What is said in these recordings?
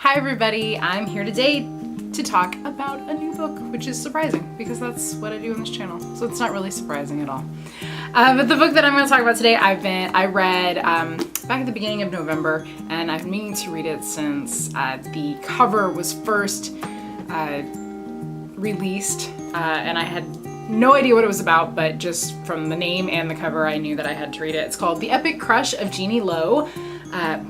Hi everybody, I'm here today to talk about a new book, which is surprising because that's what I do on this channel. So it's not really surprising at all. But the book that I'm going to talk about today, I read back at the beginning of November, and I've been meaning to read it since the cover was first released, and I had no idea what it was about, but just from the name and the cover, I knew that I had to read it. It's called The Epic Crush of Genie Lo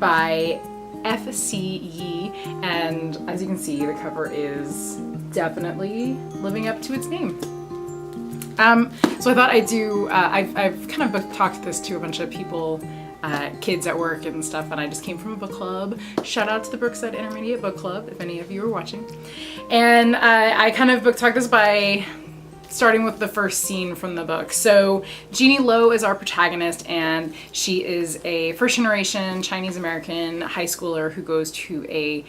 by F.C. Yee, and as you can see, the cover is definitely living up to its name. So I thought I'd do, I've kind of book talked this to a bunch of people, kids at work and stuff, and I just came from a book club. Shout out to the Brookside Intermediate Book Club, if any of you are watching. And I kind of book talked this by starting with the first scene from the book. So Genie Lo is our protagonist, and she is a first generation Chinese American high schooler who goes to a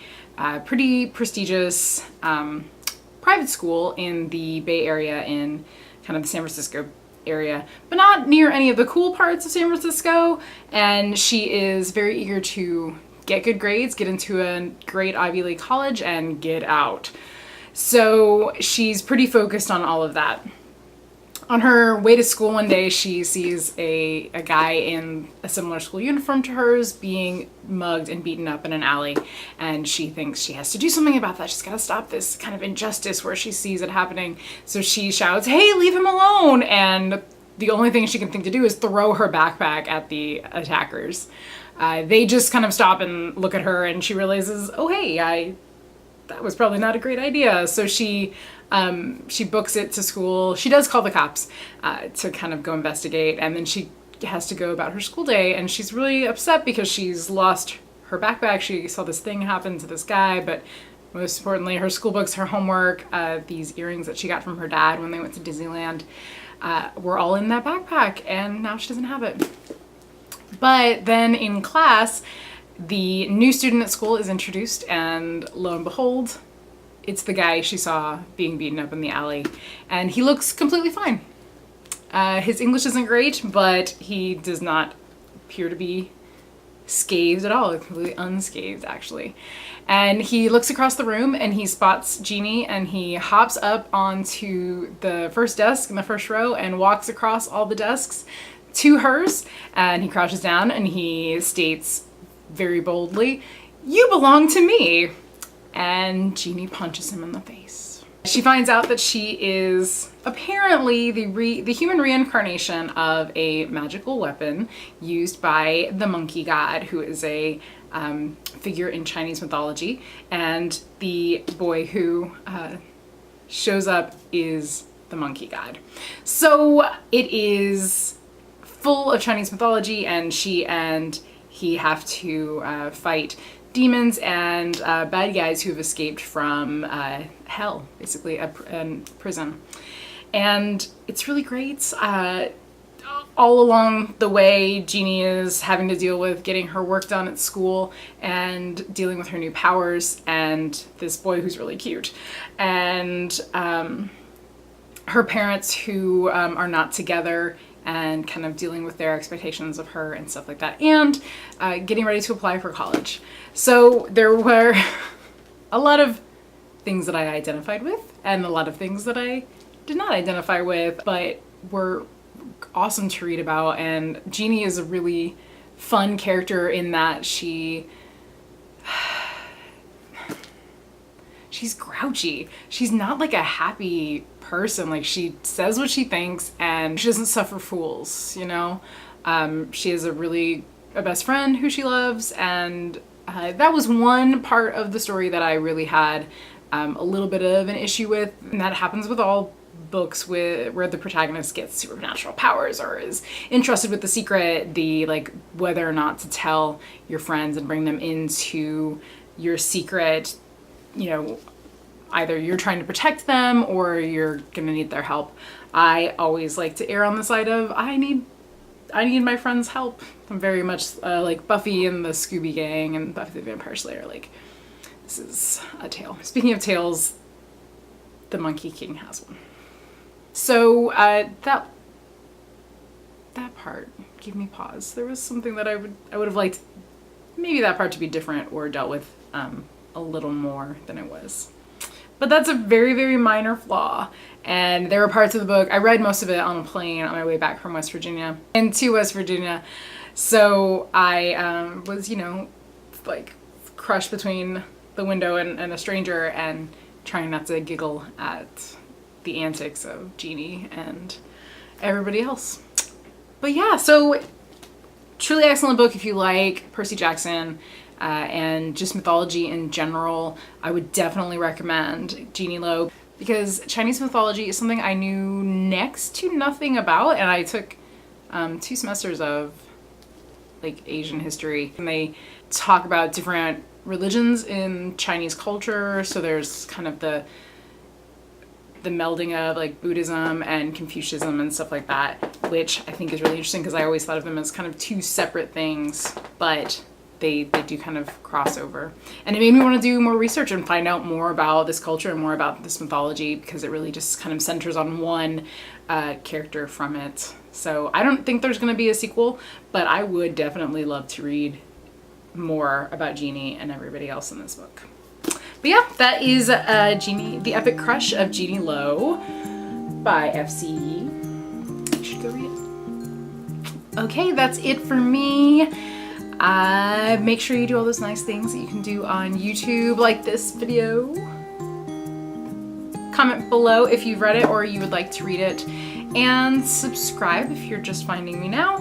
pretty prestigious private school in the Bay Area, in kind of the San Francisco area, but not near any of the cool parts of San Francisco. And she is very eager to get good grades, get into a great Ivy League college, and get out. So she's pretty focused on all of that. On her way to school one day, she sees a guy in a similar school uniform to hers being mugged and beaten up in an alley, and she thinks she has to do something about that. She's got to stop this kind of injustice where she sees it happening. So she shouts, "Hey, leave him alone!" And the only thing she can think to do is throw her backpack at the attackers. They just kind of stop and look at her, and she realizes, oh hey, that was probably not a great idea. So she books it to school. She does call the cops to kind of go investigate, and then she has to go about her school day, and she's really upset because she's lost her backpack. She saw this thing happen to this guy, but most importantly, her school books, her homework, these earrings that she got from her dad when they went to Disneyland, were all in that backpack, and now she doesn't have it. But then in class, the new student at school is introduced, and lo and behold, it's the guy she saw being beaten up in the alley, and he looks completely fine. His English isn't great, but he does not appear to be scathed at all, completely unscathed actually. And he looks across the room and he spots Genie, and he hops up onto the first desk in the first row and walks across all the desks to hers, and he crouches down and he states very boldly, "You belong to me." And Genie punches him in the face. She finds out that she is apparently the human reincarnation of a magical weapon used by the monkey god, who is a figure in Chinese mythology, and the boy who shows up is the monkey god. So it is full of Chinese mythology, and she and he have to fight demons and bad guys who have escaped from hell, basically a prison. And it's really great. All along the way, Genie is having to deal with getting her work done at school and dealing with her new powers and this boy who's really cute. And her parents who are not together, and kind of dealing with their expectations of her and stuff like that, and getting ready to apply for college. So there were a lot of things that I identified with and a lot of things that I did not identify with, but were awesome to read about. And Genie is a really fun character in that she's grouchy. She's not like a happy person. Like, she says what she thinks, and she doesn't suffer fools, you know? She has a best friend who she loves, and that was one part of the story that I really had a little bit of an issue with, and that happens with all books where the protagonist gets supernatural powers or is entrusted with the secret, whether or not to tell your friends and bring them into your secret. You know, either you're trying to protect them or you're gonna need their help. I always like to err on the side of I need my friends' help. I'm very much like Buffy and the Scooby Gang and Buffy the Vampire Slayer. Like, this is a tale. Speaking of tales, the Monkey King has one. So that part gave me pause. There was something that I would have liked maybe that part to be different or dealt with a little more than it was. But that's a very, very minor flaw. And there were parts of the book, I read most of it on a plane on my way back from West Virginia and to West Virginia. So I was, you know, like crushed between the window and a stranger and trying not to giggle at the antics of Genie and everybody else. But yeah, so truly excellent book if you like Percy Jackson and just mythology in general. I would definitely recommend Genie Lo because Chinese mythology is something I knew next to nothing about, and I took 2 semesters of like Asian history, and they talk about different religions in Chinese culture. So there's kind of the melding of like Buddhism and Confucianism and stuff like that, which I think is really interesting because I always thought of them as kind of 2 separate things, but they do kind of cross over. And it made me want to do more research and find out more about this culture and more about this mythology because it really just kind of centers on one character from it. So I don't think there's going to be a sequel, but I would definitely love to read more about Genie and everybody else in this book. But yeah, that is Genie, The Epic Crush of Genie Lo by F.C. You should go read it. Okay, that's it for me. Make sure you do all those nice things that you can do on YouTube, like this video. Comment below if you've read it or you would like to read it. And subscribe if you're just finding me now.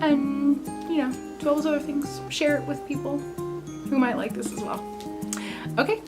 And, you know, do all those other things. Share it with people who might like this as well. Okay,